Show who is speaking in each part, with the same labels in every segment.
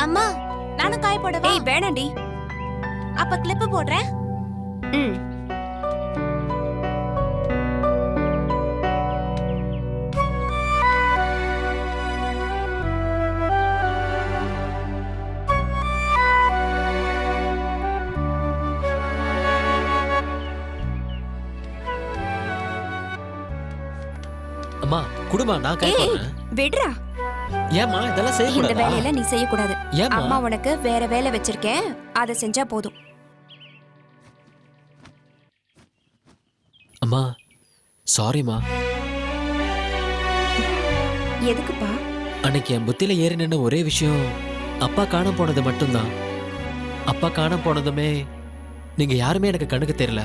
Speaker 1: அம்மா நானும் காய போடவா?
Speaker 2: ஏய் வேணாண்டி.
Speaker 1: அப்ப கிளிப் போடுறேன்.
Speaker 2: ம்.
Speaker 3: அம்மா குடுமா நான் காய
Speaker 2: ஏய்
Speaker 3: போடுறேன்.
Speaker 2: விடுடா.
Speaker 3: ஏம்மா இதெல்லாம்
Speaker 2: இந்த
Speaker 3: செய்யக்கூடாதா?
Speaker 2: வேலையெல்லாம் நீ செய்யக்கூடாது.
Speaker 3: ஏம்மா?
Speaker 2: அம்மா உனக்கு வேற வேலை வச்சிருக்கேன், அதை செஞ்சா போதும்.
Speaker 3: அம்மா சாரிம்மா.
Speaker 2: எதுக்குப்பா?
Speaker 3: அன்னைக்கு என் புத்தியில ஏறி நின்ன ஒரே விஷயம் அப்பா காணாம போனது மட்டும்தான். அப்பா காணாம போனதுமே நீங்க யாருமே எனக்கு கண்ணுக்கு தெரியல.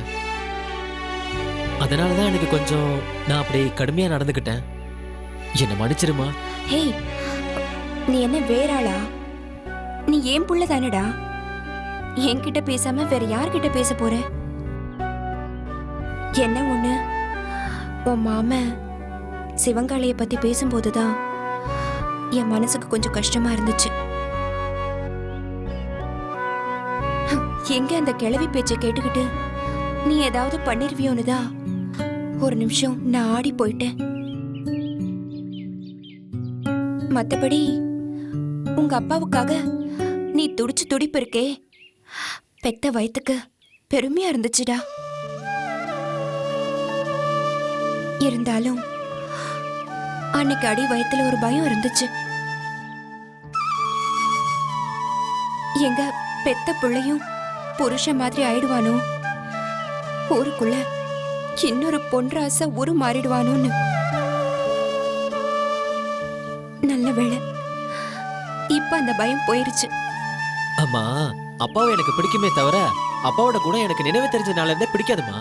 Speaker 3: அதனாலதான் எனக்கு கொஞ்சம் நான் அப்படி கடுமையா நடந்துக்கிட்டேன். என்ன மன்னிச்சிருமா.
Speaker 2: ஹேய், நீ என்ன வேற ஆளா? நீ ஏன் புள்ள தானடா. என்கிட்ட பேசாம வேற யார்கிட்ட பேச போற? என்ன ஒண்ணு, உன் மாம சிவங்காளைய பத்தி பேசும்போதுதான் என் மனசுக்கு கொஞ்சம் கஷ்டமா இருந்துச்சு. எங்க அந்த கிழவி பேச்சை கேட்டுக்கிட்டு நீ ஏதாவது பண்ணிருவியோன்னுதான் ஒரு நிமிஷம் நான் ஆடி போயிட்டேன். மத்தபடி உங்க அப்பாவுக்காக நீ துடிச்சு துடிப்பு இருக்கே, பெத்த வயித்துக்கு பெருமையா இருந்துச்சுடா. இருந்தாலும் அன்னைக்கு அடி வயித்துல ஒரு பயம் இருந்துச்சு. எங்க பெத்த பிள்ளையும் புருஷன் மாதிரி ஆயிடுவானோ, ஊருக்குள்ள இன்னொரு பொன்ராச உரு மாறிடுவானோன்னு. நல்ல வேளை இப்ப அந்த பயம் போயிருச்சு.
Speaker 3: அம்மா அப்பாவை எனக்கு பிடிக்குமே தவிர அப்பாவோட குணம் எனக்கு நினைவு தெரிஞ்சனால இருந்தே பிடிக்காதுமா.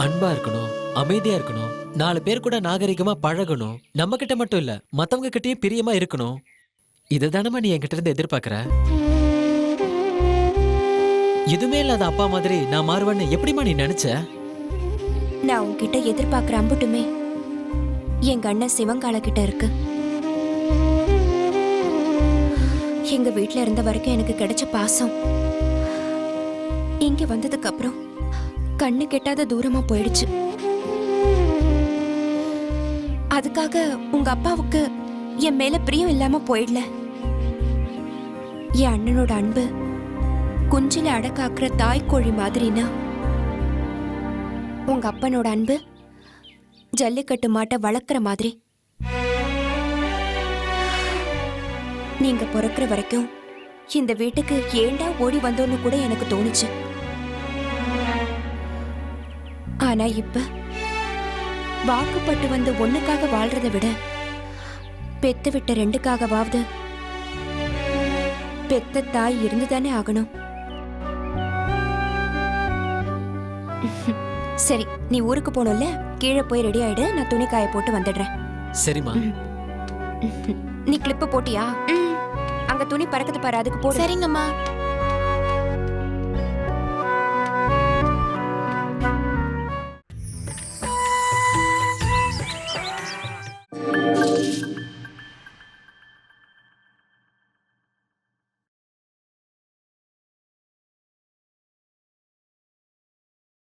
Speaker 3: அன்பா இருக்கணும், அமைதியா இருக்கணும், 4 பேர் கூட நாகரிகமா பழகணும், நம்ம கிட்ட மட்டும் இல்ல மத்தவங்க கிட்டயும் பிரியமா இருக்கணும். இதுதானமா நீ என்கிட்ட இருந்து எதிர்பார்க்கற? எதுவுமே இல்லாத அப்பா மாதிரி நான் மாறுவேன்னு எப்படிமா நீ நினைச்ச?
Speaker 2: நான் உன்கிட்ட எதிர்பார்க்கிற அம்புட்டுமே எங்க அண்ணன் சிவங்கால கிட்ட இருக்கு. எங்க வீட்ல இருந்த வரைக்கும் எனக்கு கிடைச்ச பாசம் இங்க வந்ததுக்கு அப்புறம் கண்ணு கெட்டாத தூரமா போயிடுச்சு. அதுக்காக உங்க அப்பாவுக்கு என் மேல பிரியம் இல்லாம போயிடல. என் அண்ணனோட அன்பு குஞ்சில அடக்காக்குற தாய்க்கோழி மாதிரினா, உங்க அப்பனோட அன்பு ஜல்லிக்கட்டு மாட்டை வளர்க்குற மாதிரி. நீங்க பிறக்கிற வரைக்கும் இந்த வீட்டுக்கு ஏண்டா ஓடி வந்தோன்னு கூட எனக்கு தோணுச்சு. ஆனா இப்ப வாக்குப்பட்டு வந்த ஒண்ணுக்காக வாழ்றதை விட பெத்து விட்ட 2க்காகவாவது பெத்த தாய் இருந்துதானே ஆகணும். சரி, நீ ஊருக்கு போகணும்ல, கீழே போய் ரெடி ஆயிடு, நான் துணி காய போட்டு வந்துடுறேன்.
Speaker 3: சரிம்மா.
Speaker 2: நீ கிளிப்பு போட்டியா? அங்க துணி பறக்குது பாரு, அதுக்கு போடு.
Speaker 1: சரிங்கம்மா.